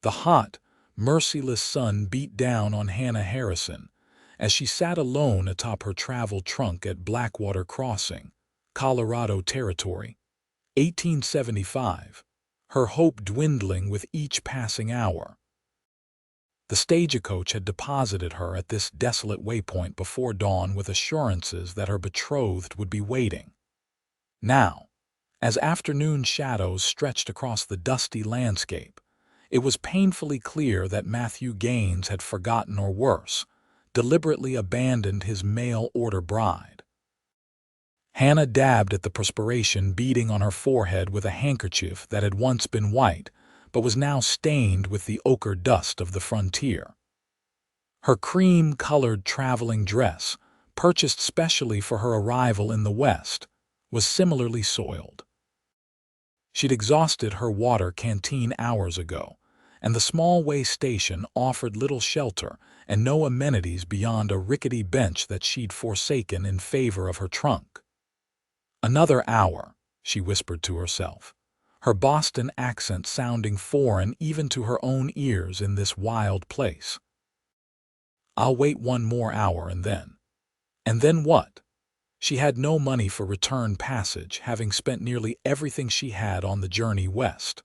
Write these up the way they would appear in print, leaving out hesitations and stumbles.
The hot, merciless sun beat down on Hannah Harrison as she sat alone atop her travel trunk at Blackwater Crossing, Colorado Territory, 1875, her hope dwindling with each passing hour. The stagecoach had deposited her at this desolate waypoint before dawn with assurances that her betrothed would be waiting. Now, as afternoon shadows stretched across the dusty landscape, it was painfully clear that Matthew Gaines had forgotten, or worse, deliberately abandoned his mail-order bride. Hannah dabbed at the perspiration beading on her forehead with a handkerchief that had once been white, but was now stained with the ochre dust of the frontier. Her cream-colored traveling dress, purchased specially for her arrival in the West, was similarly soiled. She'd exhausted her water canteen hours ago, and the small way station offered little shelter and no amenities beyond a rickety bench that she'd forsaken in favor of her trunk. "Another hour," she whispered to herself, her Boston accent sounding foreign even to her own ears in this wild place. "I'll wait one more hour and then..." And then what? She had no money for return passage, having spent nearly everything she had on the journey west.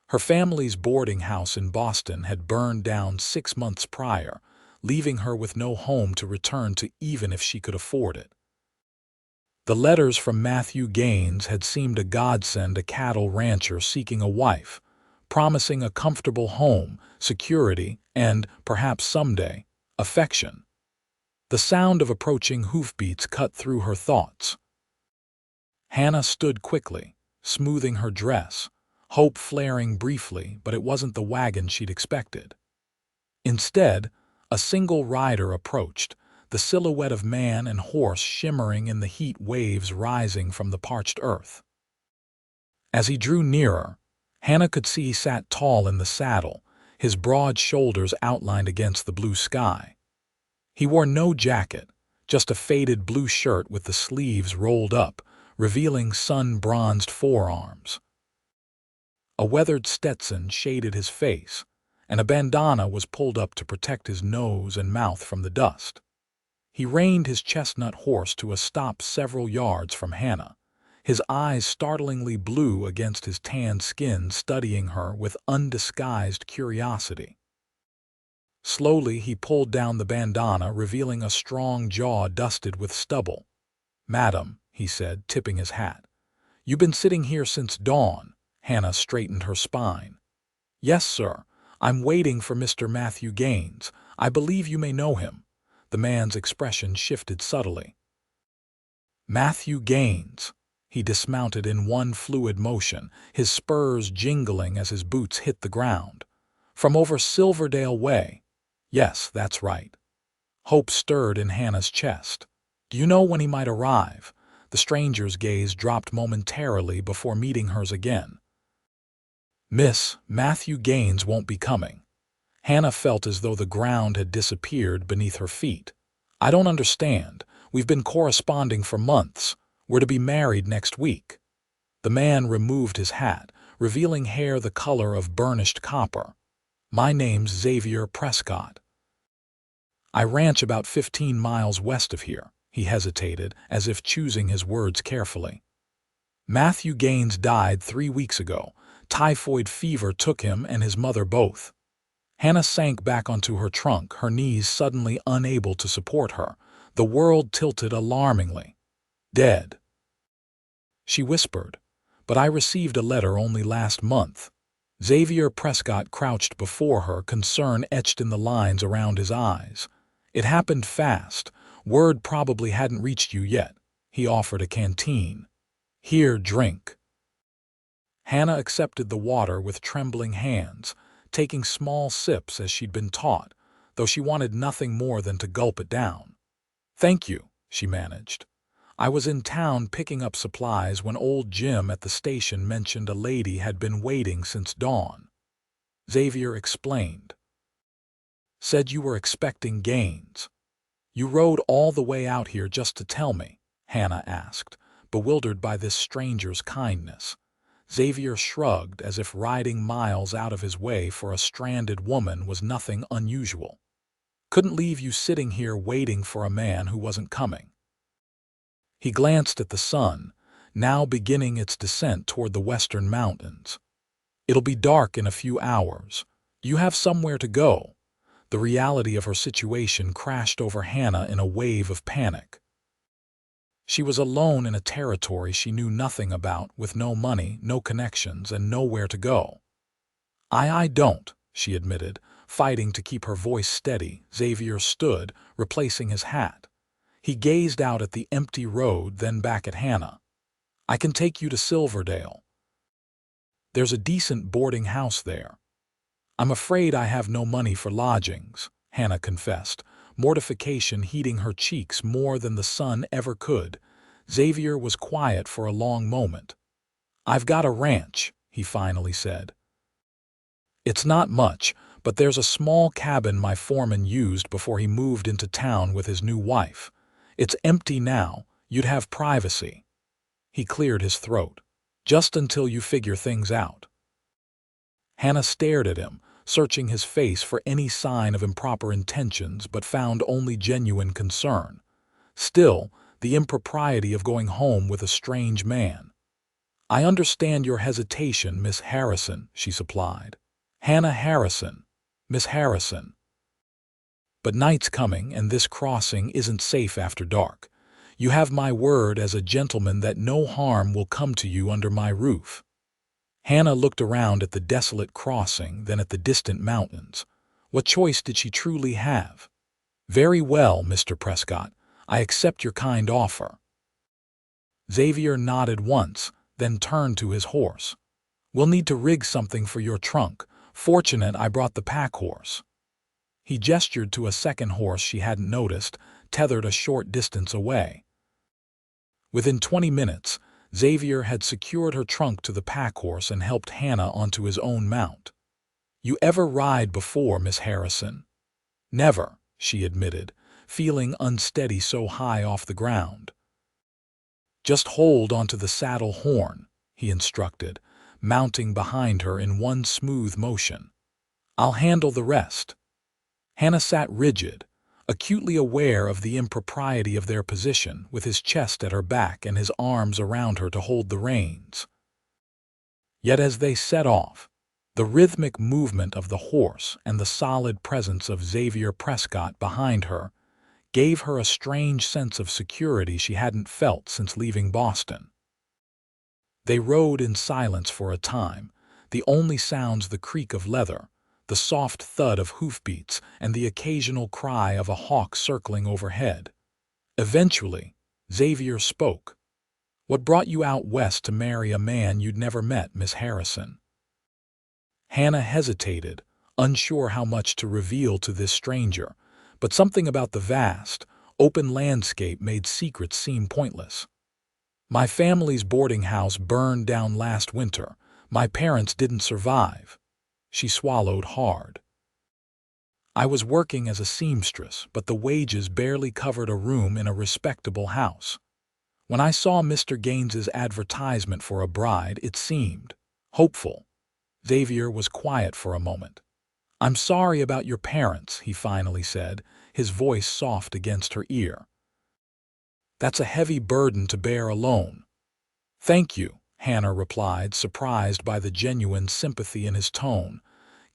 Her family's boarding house in Boston had burned down 6 months prior, leaving her with no home to return to even if she could afford it. The letters from Matthew Gaines had seemed a godsend, a cattle rancher seeking a wife, promising a comfortable home, security, and, perhaps someday, affection. The sound of approaching hoofbeats cut through her thoughts. Hannah stood quickly, smoothing her dress, hope flaring briefly, but it wasn't the wagon she'd expected. Instead, a single rider approached, the silhouette of man and horse shimmering in the heat waves rising from the parched earth. As he drew nearer, Hannah could see he sat tall in the saddle, his broad shoulders outlined against the blue sky. He wore no jacket, just a faded blue shirt with the sleeves rolled up, revealing sun-bronzed forearms. A weathered Stetson shaded his face, and a bandana was pulled up to protect his nose and mouth from the dust. He reined his chestnut horse to a stop several yards from Hannah, his eyes startlingly blue against his tanned skin, studying her with undisguised curiosity. Slowly he pulled down the bandana, revealing a strong jaw dusted with stubble. "Madam," he said, tipping his hat. "You've been sitting here since dawn." Hannah straightened her spine. "Yes, sir. I'm waiting for Mr. Matthew Gaines. I believe you may know him." The man's expression shifted subtly. "Matthew Gaines." He dismounted in one fluid motion, his spurs jingling as his boots hit the ground. "From over Silverdale Way." "Yes, that's right." Hope stirred in Hannah's chest. "Do you know when he might arrive?" The stranger's gaze dropped momentarily before meeting hers again. "Miss, Matthew Gaines won't be coming." Hannah felt as though the ground had disappeared beneath her feet. "I don't understand. We've been corresponding for months. We're to be married next week." The man removed his hat, revealing hair the color of burnished copper. "My name's Xavier Prescott. I ranch about 15 miles west of here." He hesitated, as if choosing his words carefully. "Matthew Gaines died 3 weeks ago. Typhoid fever took him and his mother both." Hannah sank back onto her trunk, her knees suddenly unable to support her. The world tilted alarmingly. "Dead," she whispered. "But I received a letter only last month." Xavier Prescott crouched before her, concern etched in the lines around his eyes. "It happened fast. Word probably hadn't reached you yet." He offered a canteen. "Here, drink." Hannah accepted the water with trembling hands, taking small sips as she'd been taught, though she wanted nothing more than to gulp it down. "Thank you," she managed. "I was in town picking up supplies when old Jim at the station mentioned a lady had been waiting since dawn." Xavier explained. "Said you were expecting Gaines." "You rode all the way out here just to tell me?" Hannah asked, bewildered by this stranger's kindness. Xavier shrugged as if riding miles out of his way for a stranded woman was nothing unusual. Couldn't leave you sitting here waiting for a man who wasn't coming. He glanced at the sun, now beginning its descent toward the western mountains. It'll be dark in a few hours. You have somewhere to go. The reality of her situation crashed over Hannah in a wave of panic. She was alone in a territory she knew nothing about, with no money, no connections, and nowhere to go. I don't, she admitted, fighting to keep her voice steady. Xavier stood, replacing his hat. He gazed out at the empty road, then back at Hannah. I can take you to Silverdale. There's a decent boarding house there. I'm afraid I have no money for lodgings, Hannah confessed, mortification heating her cheeks more than the sun ever could. Xavier was quiet for a long moment. I've got a ranch, he finally said. It's not much, but there's a small cabin my foreman used before he moved into town with his new wife. It's empty now. You'd have privacy. He cleared his throat. Just until you figure things out. Hannah stared at him, searching his face for any sign of improper intentions, but found only genuine concern. Still, the impropriety of going home with a strange man. I understand your hesitation, Miss Harrison, she supplied. Hannah Harrison. Miss Harrison. But night's coming, and this crossing isn't safe after dark. You have my word as a gentleman that no harm will come to you under my roof. Hannah looked around at the desolate crossing, then at the distant mountains. What choice did she truly have? Very well, Mr. Prescott. I accept your kind offer. Xavier nodded once, then turned to his horse. We'll need to rig something for your trunk. Fortunate I brought the pack horse. He gestured to a second horse she hadn't noticed, tethered a short distance away. Within 20 minutes, Xavier had secured her trunk to the pack horse and helped Hannah onto his own mount. You ever ride before, Miss Harrison? Never, she admitted, feeling unsteady so high off the ground. Just hold onto the saddle horn, he instructed, mounting behind her in one smooth motion. I'll handle the rest. Hannah sat rigid, acutely aware of the impropriety of their position, with his chest at her back and his arms around her to hold the reins. Yet as they set off, the rhythmic movement of the horse and the solid presence of Xavier Prescott behind her gave her a strange sense of security she hadn't felt since leaving Boston. They rode in silence for a time, the only sounds the creak of leather, the soft thud of hoofbeats, and the occasional cry of a hawk circling overhead. Eventually, Xavier spoke. What brought you out west to marry a man you'd never met, Miss Harrison? Hannah hesitated, unsure how much to reveal to this stranger, but something about the vast, open landscape made secrets seem pointless. My family's boarding house burned down last winter. My parents didn't survive. She swallowed hard. I was working as a seamstress, but the wages barely covered a room in a respectable house. When I saw Mr. Gaines's advertisement for a bride, it seemed hopeful. Xavier was quiet for a moment. I'm sorry about your parents, he finally said, his voice soft against her ear. That's a heavy burden to bear alone. Thank you, Hannah replied, surprised by the genuine sympathy in his tone.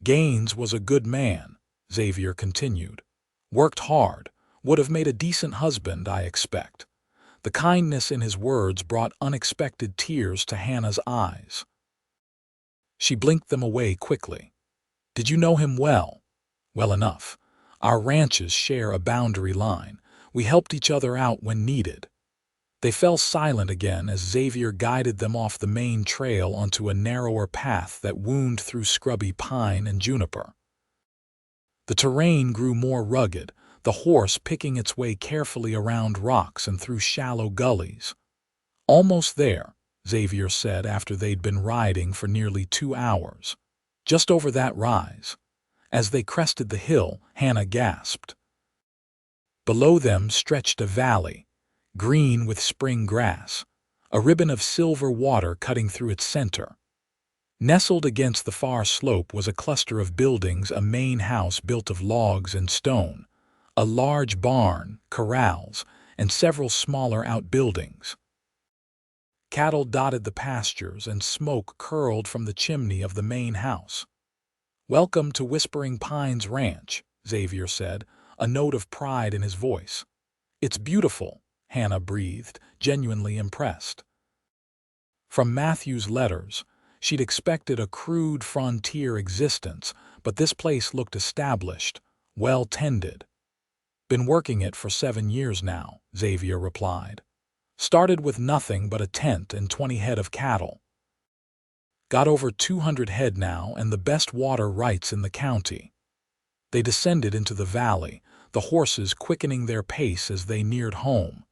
Gaines was a good man, Xavier continued. Worked hard, would have made a decent husband, I expect. The kindness in his words brought unexpected tears to Hannah's eyes. She blinked them away quickly. Did you know him well? Well enough. Our ranches share a boundary line. We helped each other out when needed. They fell silent again as Xavier guided them off the main trail onto a narrower path that wound through scrubby pine and juniper. The terrain grew more rugged, the horse picking its way carefully around rocks and through shallow gullies. Almost there, Xavier said after they'd been riding for nearly 2 hours. Just over that rise. As they crested the hill, Hannah gasped. Below them stretched a valley, green with spring grass, a ribbon of silver water cutting through its center. Nestled against the far slope was a cluster of buildings, a main house built of logs and stone, a large barn, corrals, and several smaller outbuildings. Cattle dotted the pastures and smoke curled from the chimney of the main house. "Welcome to Whispering Pines Ranch," Xavier said, a note of pride in his voice. "It's beautiful," Hannah breathed, genuinely impressed. From Matthew's letters, she'd expected a crude frontier existence, but this place looked established, well-tended. "Been working it for 7 years now," Xavier replied. "Started with nothing but a tent and 20 head of cattle. Got over 200 head now and the best water rights in the county." They descended into the valley, the horses quickening their pace as they neared home.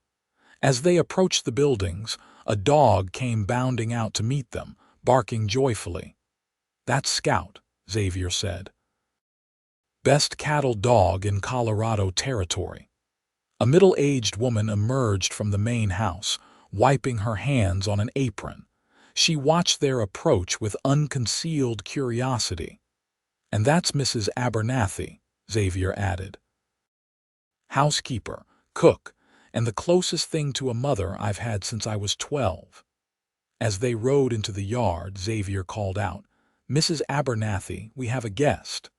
As they approached the buildings, a dog came bounding out to meet them, barking joyfully. "That's Scout," Xavier said. "Best cattle dog in Colorado Territory." A middle-aged woman emerged from the main house, wiping her hands on an apron. She watched their approach with unconcealed curiosity. "And that's Mrs. Abernathy," Xavier added. "Housekeeper, cook, and the closest thing to a mother I've had since I was 12. As they rode into the yard, Xavier called out, "Mrs. Abernathy, we have a guest."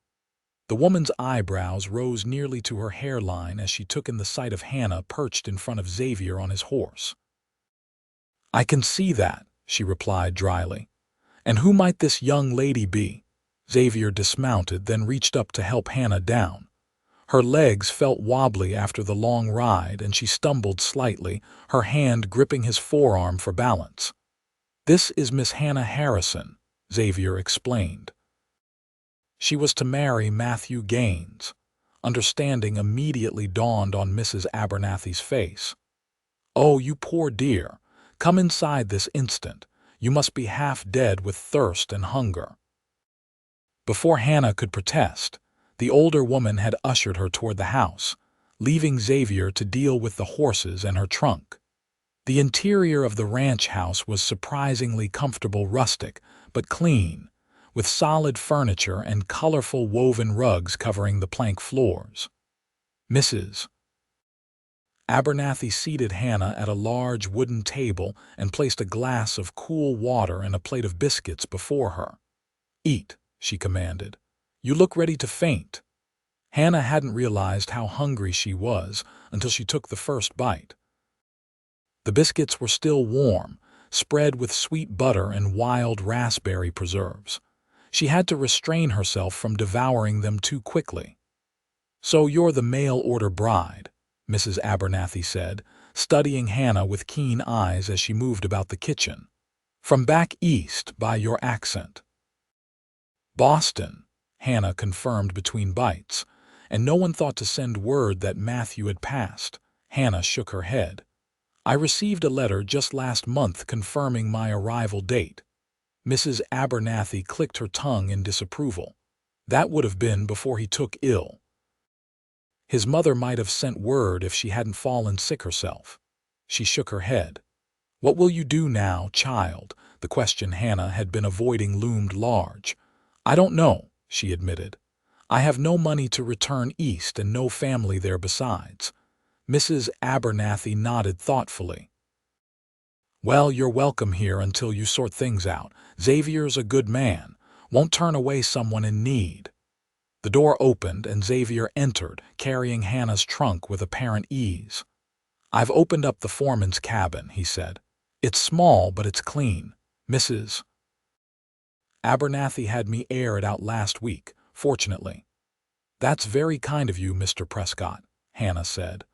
The woman's eyebrows rose nearly to her hairline as she took in the sight of Hannah perched in front of Xavier on his horse. "I can see that," she replied dryly. "And who might this young lady be?" Xavier dismounted, then reached up to help Hannah down. Her legs felt wobbly after the long ride, and she stumbled slightly, her hand gripping his forearm for balance. "This is Miss Hannah Harrison," Xavier explained. She was to marry Matthew Gaines. Understanding immediately dawned on Mrs. Abernathy's face. "Oh, you poor dear. Come inside this instant. You must be half dead with thirst and hunger." Before Hannah could protest, the older woman had ushered her toward the house, leaving Xavier to deal with the horses and her trunk. The interior of the ranch house was surprisingly comfortable, rustic, but clean, with solid furniture and colorful woven rugs covering the plank floors. Mrs. Abernathy seated Hannah at a large wooden table and placed a glass of cool water and a plate of biscuits before her. "Eat," she commanded. "You look ready to faint." Hannah hadn't realized how hungry she was until she took the first bite. The biscuits were still warm, spread with sweet butter and wild raspberry preserves. She had to restrain herself from devouring them too quickly. "So you're the mail-order bride," Mrs. Abernathy said, studying Hannah with keen eyes as she moved about the kitchen. "From back east, by your accent." "Boston," Hannah confirmed between bites, "and no one thought to send word that Matthew had passed." Hannah shook her head. "I received a letter just last month confirming my arrival date." Mrs. Abernathy clicked her tongue in disapproval. "That would have been before he took ill. His mother might have sent word if she hadn't fallen sick herself." She shook her head. "What will you do now, child?" The question Hannah had been avoiding loomed large. "I don't know," she admitted. "I have no money to return east and no family there besides." Mrs. Abernathy nodded thoughtfully. "Well, you're welcome here until you sort things out. Xavier's a good man, won't turn away someone in need." The door opened and Xavier entered, carrying Hannah's trunk with apparent ease. "I've opened up the foreman's cabin," he said. "It's small, but it's clean. Mrs. Abernathy had me air it out last week, fortunately." "That's very kind of you, Mr. Prescott," Hannah said.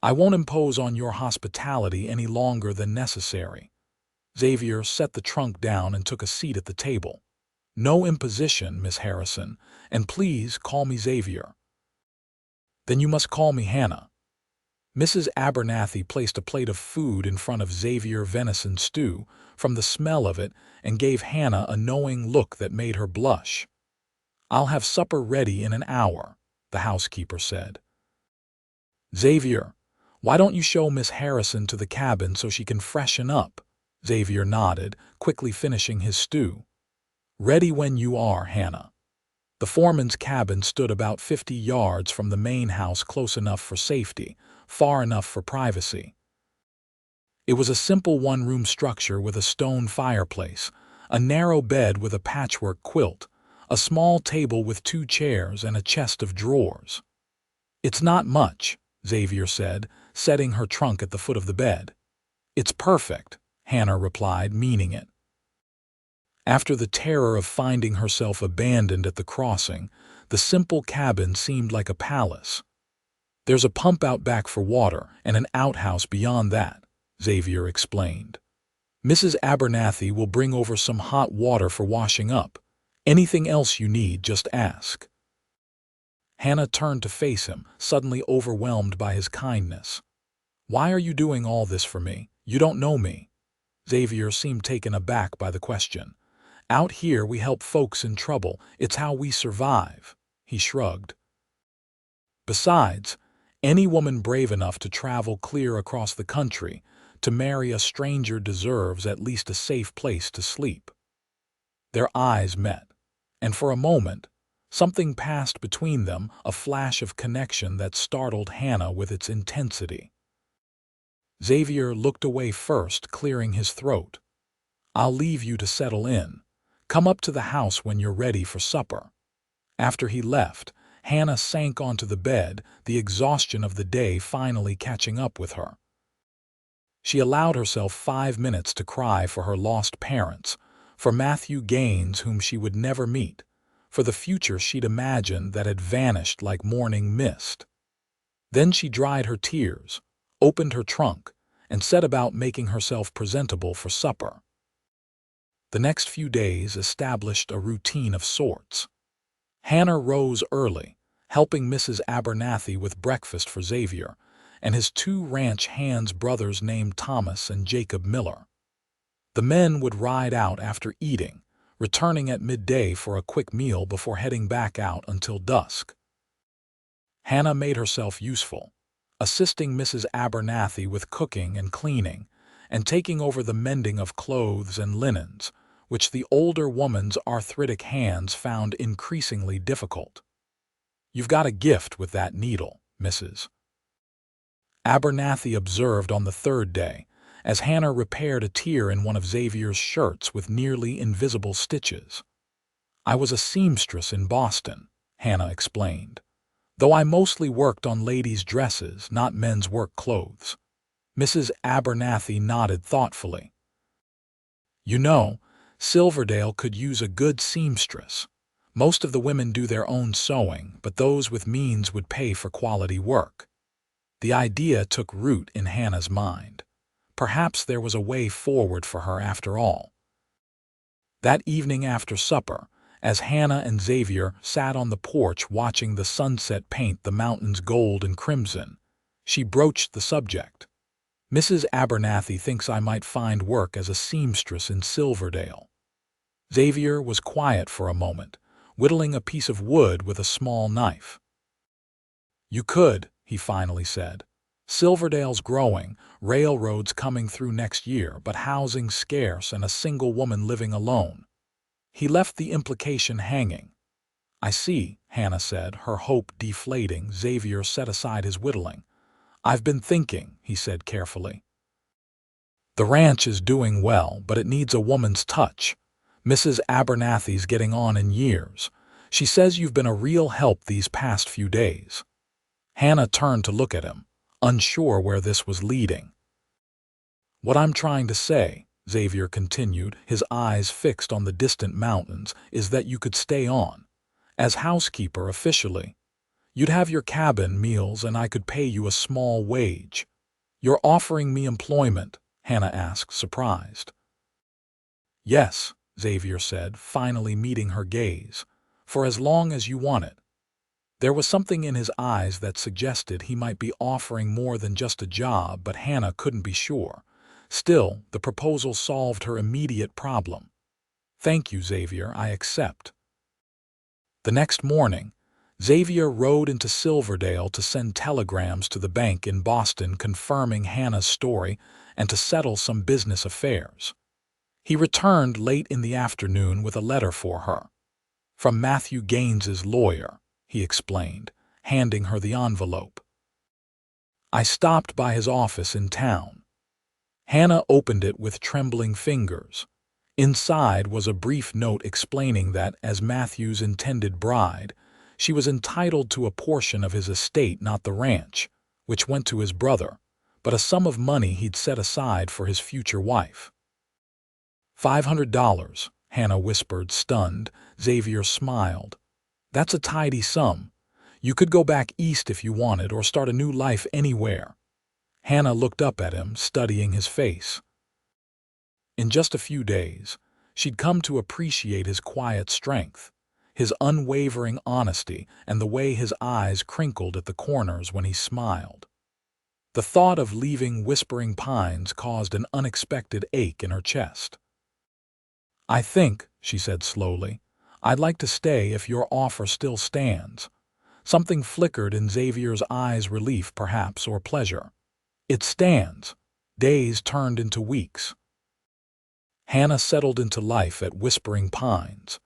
"I won't impose on your hospitality any longer than necessary." Xavier set the trunk down and took a seat at the table. "No imposition, Miss Harrison, and please call me Xavier." "Then you must call me Hannah." Mrs. Abernathy placed a plate of food in front of Xavier, venison stew, from the smell of it, and gave Hannah a knowing look that made her blush. "I'll have supper ready in an hour," the housekeeper said. "Xavier, why don't you show Miss Harrison to the cabin so she can freshen up?" Xavier nodded, quickly finishing his stew. Ready when you are, Hannah. The foreman's cabin stood about 50 yards from the main house, close enough for safety, far enough for privacy. It was a simple one-room structure with a stone fireplace, a narrow bed with a patchwork quilt, a small table with 2 chairs, and a chest of drawers. "It's not much," Xavier said, setting her trunk at the foot of the bed. "It's perfect," Hannah replied, meaning it. After the terror of finding herself abandoned at the crossing, the simple cabin seemed like a palace. "There's a pump out back for water and an outhouse beyond that," Xavier explained. "Mrs. Abernathy will bring over some hot water for washing up. Anything else you need, just ask." Hannah turned to face him, suddenly overwhelmed by his kindness. "Why are you doing all this for me? You don't know me." Xavier seemed taken aback by the question. "Out here we help folks in trouble. It's how we survive." He shrugged. "Besides, any woman brave enough to travel clear across the country to marry a stranger deserves at least a safe place to sleep." Their eyes met, and for a moment, something passed between them, a flash of connection that startled Hannah with its intensity. Xavier looked away first, clearing his throat. "I'll leave you to settle in. Come up to the house when you're ready for supper." After he left, Hannah sank onto the bed, the exhaustion of the day finally catching up with her. She allowed herself 5 minutes to cry for her lost parents, for Matthew Gaines, whom she would never meet, for the future she'd imagined that had vanished like morning mist. Then she dried her tears, opened her trunk, and set about making herself presentable for supper. The next few days established a routine of sorts. Hannah rose early, helping Mrs. Abernathy with breakfast for Xavier and his 2 ranch hands brothers named Thomas and Jacob Miller. The men would ride out after eating, returning at midday for a quick meal before heading back out until dusk. Hannah made herself useful, assisting Mrs. Abernathy with cooking and cleaning, and taking over the mending of clothes and linens, which the older woman's arthritic hands found increasingly difficult. "You've got a gift with that needle, Mrs. Abernathy observed on the 3rd day, as Hannah repaired a tear in one of Xavier's shirts with nearly invisible stitches. "I was a seamstress in Boston," Hannah explained, "though I mostly worked on ladies' dresses, not men's work clothes." Mrs. Abernathy nodded thoughtfully. "You know, Silverdale could use a good seamstress. Most of the women do their own sewing, but those with means would pay for quality work." The idea took root in Hannah's mind. Perhaps there was a way forward for her after all. That evening after supper, as Hannah and Xavier sat on the porch watching the sunset paint the mountains gold and crimson, she broached the subject. "Mrs. Abernathy thinks I might find work as a seamstress in Silverdale." Xavier was quiet for a moment, whittling a piece of wood with a small knife. "You could," he finally said. "Silverdale's growing, railroads coming through next year, but housing scarce and a single woman living alone." He left the implication hanging. "I see," Hannah said, her hope deflating. Xavier set aside his whittling. "I've been thinking," he said carefully. "The ranch is doing well, but it needs a woman's touch. Mrs. Abernathy's getting on in years. She says you've been a real help these past few days." Hannah turned to look at him, unsure where this was leading. "What I'm trying to say," Xavier continued, his eyes fixed on the distant mountains, "is that you could stay on. As housekeeper officially. You'd have your cabin, meals, and I could pay you a small wage." "You're offering me employment?" Hannah asked, surprised. "Yes," Xavier said, finally meeting her gaze, "for as long as you want it." There was something in his eyes that suggested he might be offering more than just a job, but Hannah couldn't be sure. Still, the proposal solved her immediate problem. "Thank you, Xavier, I accept." The next morning, Xavier rode into Silverdale to send telegrams to the bank in Boston confirming Hannah's story and to settle some business affairs. He returned late in the afternoon with a letter for her. "From Matthew Gaines's lawyer," he explained, handing her the envelope. "I stopped by his office in town." Hannah opened it with trembling fingers. Inside was a brief note explaining that, as Matthew's intended bride, she was entitled to a portion of his estate, not the ranch, which went to his brother, but a sum of money he'd set aside for his future wife. $500, Hannah whispered, stunned. Xavier smiled. "That's a tidy sum. You could go back east if you wanted, or start a new life anywhere." Hannah looked up at him, studying his face. In just a few days, she'd come to appreciate his quiet strength, his unwavering honesty, and the way his eyes crinkled at the corners when he smiled. The thought of leaving Whispering Pines caused an unexpected ache in her chest. "I think," she said slowly, "I'd like to stay if your offer still stands." Something flickered in Xavier's eyes, relief perhaps, or pleasure. "It stands." Days turned into weeks. Hannah settled into life at Whispering Pines,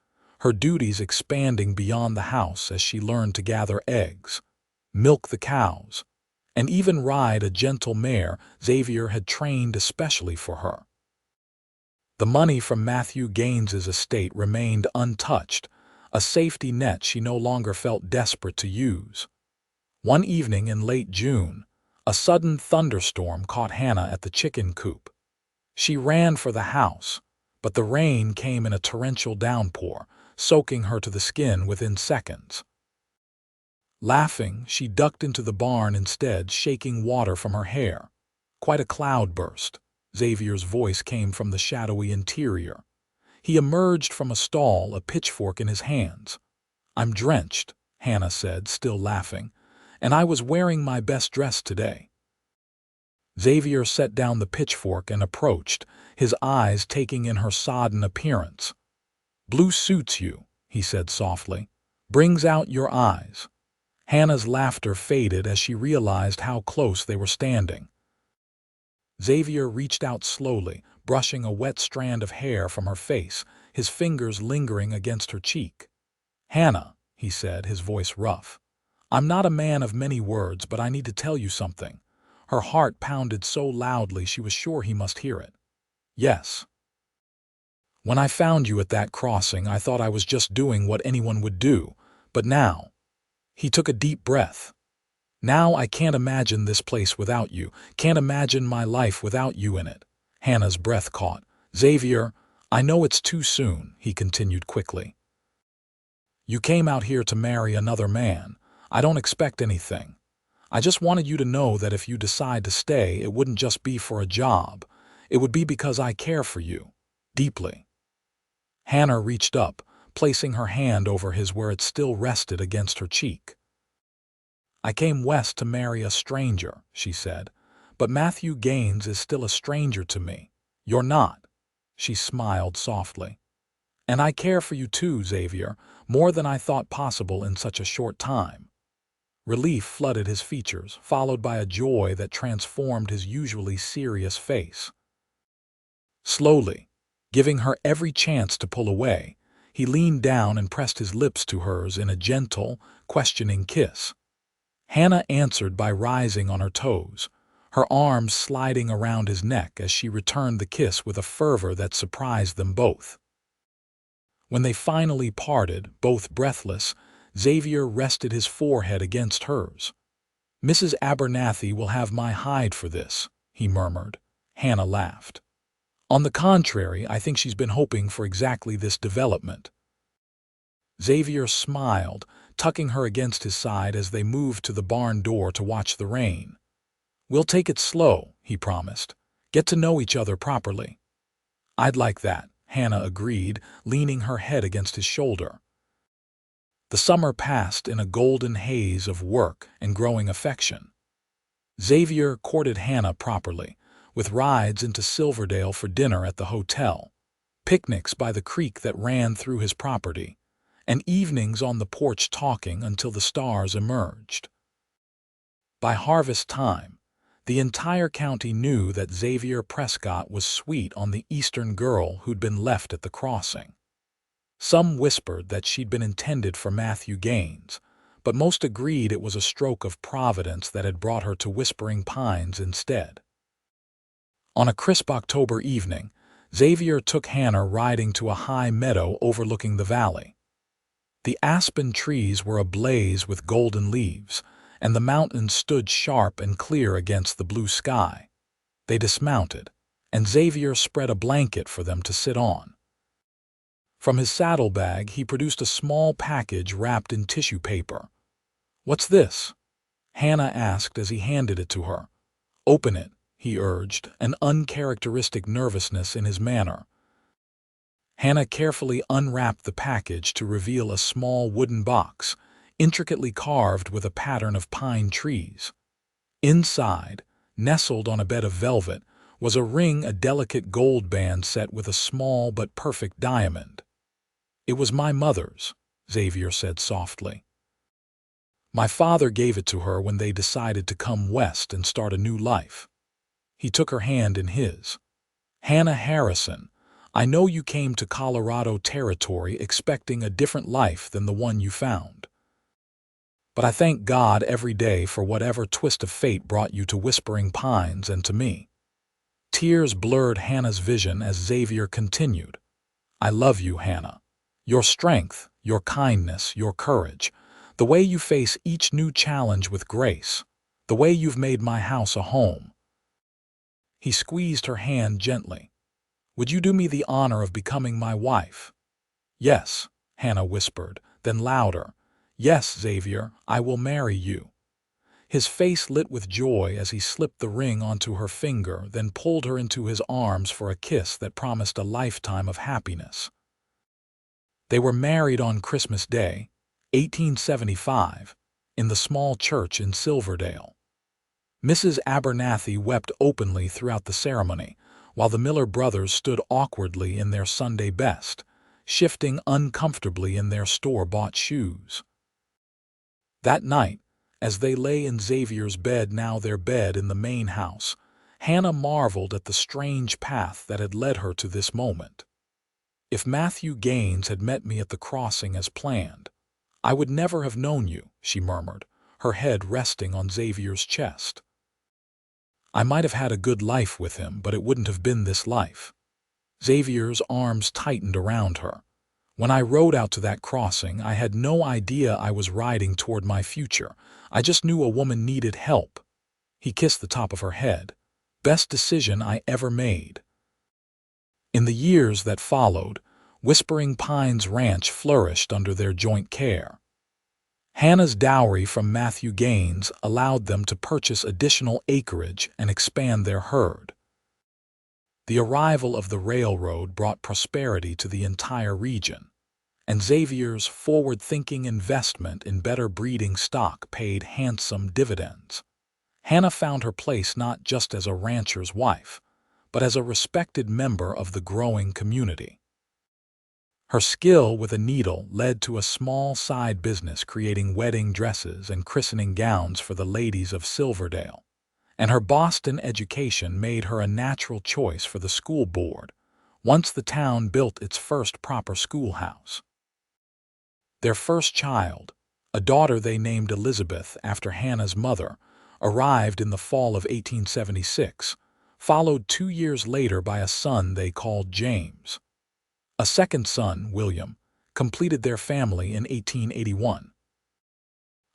her duties expanding beyond the house as she learned to gather eggs, milk the cows, and even ride a gentle mare Xavier had trained especially for her. The money from Matthew Gaines's estate remained untouched, a safety net she no longer felt desperate to use. One evening in late June, a sudden thunderstorm caught Hannah at the chicken coop. She ran for the house, but the rain came in a torrential downpour, soaking her to the skin within seconds. Laughing, she ducked into the barn instead, shaking water from her hair. "Quite a cloudburst." Xavier's voice came from the shadowy interior. He emerged from a stall, a pitchfork in his hands. "I'm drenched," Hannah said, still laughing, "and I was wearing my best dress today." Xavier set down the pitchfork and approached, his eyes taking in her sodden appearance. "Blue suits you," he said softly. "Brings out your eyes." Hannah's laughter faded as she realized how close they were standing. Xavier reached out slowly, brushing a wet strand of hair from her face, his fingers lingering against her cheek. "Hannah," he said, his voice rough, "I'm not a man of many words, but I need to tell you something." Her heart pounded so loudly she was sure he must hear it. "Yes. When I found you at that crossing, I thought I was just doing what anyone would do, but now—" He took a deep breath. "Now I can't imagine this place without you, can't imagine my life without you in it." Hannah's breath caught. "Xavier, I know it's too soon," he continued quickly. "You came out here to marry another man. I don't expect anything. I just wanted you to know that if you decide to stay, it wouldn't just be for a job. It would be because I care for you. Deeply." Hannah reached up, placing her hand over his where it still rested against her cheek. "I came west to marry a stranger," she said, "but Matthew Gaines is still a stranger to me. You're not." She smiled softly. "And I care for you too, Xavier, more than I thought possible in such a short time." Relief flooded his features, followed by a joy that transformed his usually serious face. Slowly, giving her every chance to pull away, he leaned down and pressed his lips to hers in a gentle, questioning kiss. Hannah answered by rising on her toes, her arms sliding around his neck as she returned the kiss with a fervor that surprised them both. When they finally parted, both breathless, Xavier rested his forehead against hers. "Mrs. Abernathy will have my hide for this," he murmured. Hannah laughed. "On the contrary, I think she's been hoping for exactly this development." Xavier smiled, tucking her against his side as they moved to the barn door to watch the rain. "We'll take it slow," he promised. "Get to know each other properly." "I'd like that," Hannah agreed, leaning her head against his shoulder. The summer passed in a golden haze of work and growing affection. Xavier courted Hannah properly, with rides into Silverdale for dinner at the hotel, picnics by the creek that ran through his property, and evenings on the porch talking until the stars emerged. By harvest time, The entire county knew that Xavier Prescott was sweet on the Eastern girl who'd been left at the crossing. Some whispered that she'd been intended for Matthew Gaines, but most agreed it was a stroke of Providence that had brought her to Whispering Pines instead. On a crisp October evening, Xavier took Hannah riding to a high meadow overlooking the valley. The aspen trees were ablaze with golden leaves, and the mountains stood sharp and clear against the blue sky. They dismounted, and Xavier spread a blanket for them to sit on. From his saddlebag, he produced a small package wrapped in tissue paper. "What's this?" Hannah asked as he handed it to her. "Open it," he urged, an uncharacteristic nervousness in his manner. Hannah carefully unwrapped the package to reveal a small wooden box, intricately carved with a pattern of pine trees. Inside, nestled on a bed of velvet, was a ring, a delicate gold band set with a small but perfect diamond. "It was my mother's," Xavier said softly. "My father gave it to her when they decided to come west and start a new life." He took her hand in his. "Hannah Harrison, I know you came to Colorado Territory expecting a different life than the one you found. But I thank God every day for whatever twist of fate brought you to Whispering Pines and to me." Tears blurred Hannah's vision as Xavier continued. "I love you, Hannah. Your strength, your kindness, your courage, the way you face each new challenge with grace, the way you've made my house a home." He squeezed her hand gently. "Would you do me the honor of becoming my wife?" "Yes," Hannah whispered, then louder, "Yes, Xavier, I will marry you." His face lit with joy as he slipped the ring onto her finger, then pulled her into his arms for a kiss that promised a lifetime of happiness. They were married on Christmas Day, 1875, in the small church in Silverdale. Mrs. Abernathy wept openly throughout the ceremony, while the Miller brothers stood awkwardly in their Sunday best, shifting uncomfortably in their store-bought shoes. That night, as they lay in Xavier's bed, now their bed in the main house, Hannah marveled at the strange path that had led her to this moment. "If Matthew Gaines had met me at the crossing as planned, I would never have known you," she murmured, her head resting on Xavier's chest. "I might have had a good life with him, but it wouldn't have been this life." Xavier's arms tightened around her. "When I rode out to that crossing, I had no idea I was riding toward my future. I just knew a woman needed help." He kissed the top of her head. "Best decision I ever made." In the years that followed, Whispering Pines Ranch flourished under their joint care. Hannah's dowry from Matthew Gaines allowed them to purchase additional acreage and expand their herd. The arrival of the railroad brought prosperity to the entire region, and Xavier's forward-thinking investment in better breeding stock paid handsome dividends. Hannah found her place not just as a rancher's wife, but as a respected member of the growing community. Her skill with a needle led to a small side business creating wedding dresses and christening gowns for the ladies of Silverdale, and her Boston education made her a natural choice for the school board once the town built its first proper schoolhouse. Their first child, a daughter they named Elizabeth after Hannah's mother, arrived in the fall of 1876, followed 2 years later by a son they called James. A second son, William, completed their family in 1881.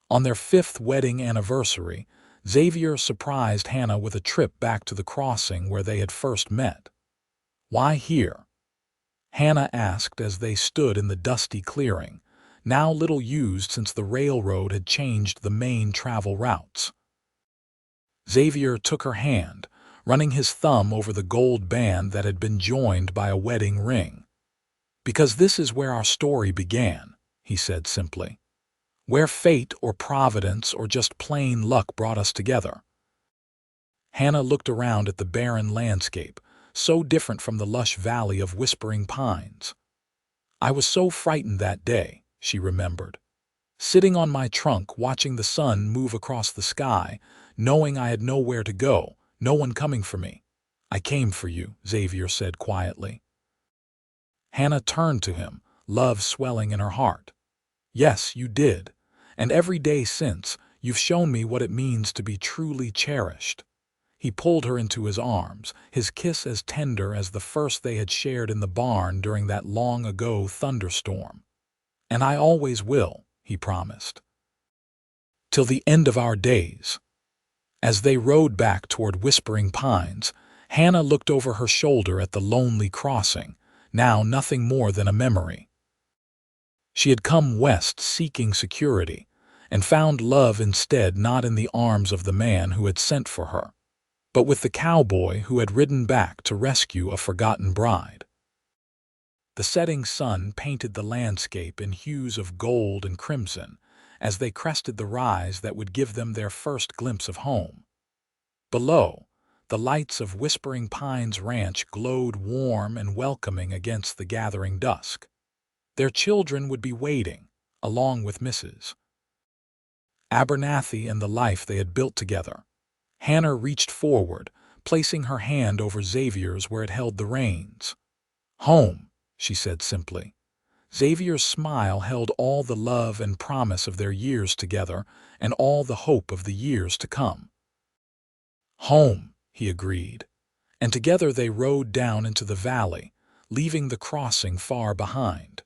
On their 5th wedding anniversary, Xavier surprised Hannah with a trip back to the crossing where they had first met. "Why here?" Hannah asked as they stood in the dusty clearing, now little used since the railroad had changed the main travel routes. Xavier took her hand, running his thumb over the gold band that had been joined by a wedding ring. "Because this is where our story began," he said simply. "Where fate or providence or just plain luck brought us together." Hannah looked around at the barren landscape, so different from the lush valley of Whispering Pines. "I was so frightened that day," she remembered. sitting on my trunk watching the sun move across the sky, knowing I had nowhere to go, no one coming for me. I came for you, Xavier said quietly. Hannah turned to him, love swelling in her heart. Yes, you did. And every day since, you've shown me what it means to be truly cherished. He pulled her into his arms, his kiss as tender as the first they had shared in the barn during that long-ago thunderstorm. And I always will, he promised. Till the end of our days. As they rode back toward Whispering Pines, Hannah looked over her shoulder at the lonely crossing, now nothing more than a memory. She had come west seeking security, and found love instead not in the arms of the man who had sent for her, but with the cowboy who had ridden back to rescue a forgotten bride. The setting sun painted the landscape in hues of gold and crimson as they crested the rise that would give them their first glimpse of home. Below, the lights of Whispering Pines Ranch glowed warm and welcoming against the gathering dusk. Their children would be waiting, along with Mrs. Abernathy and the life they had built together. Hannah reached forward, placing her hand over Xavier's where it held the reins. "Home," she said simply. Xavier's smile held all the love and promise of their years together and all the hope of the years to come. "Home," he agreed, and together they rode down into the valley, leaving the crossing far behind.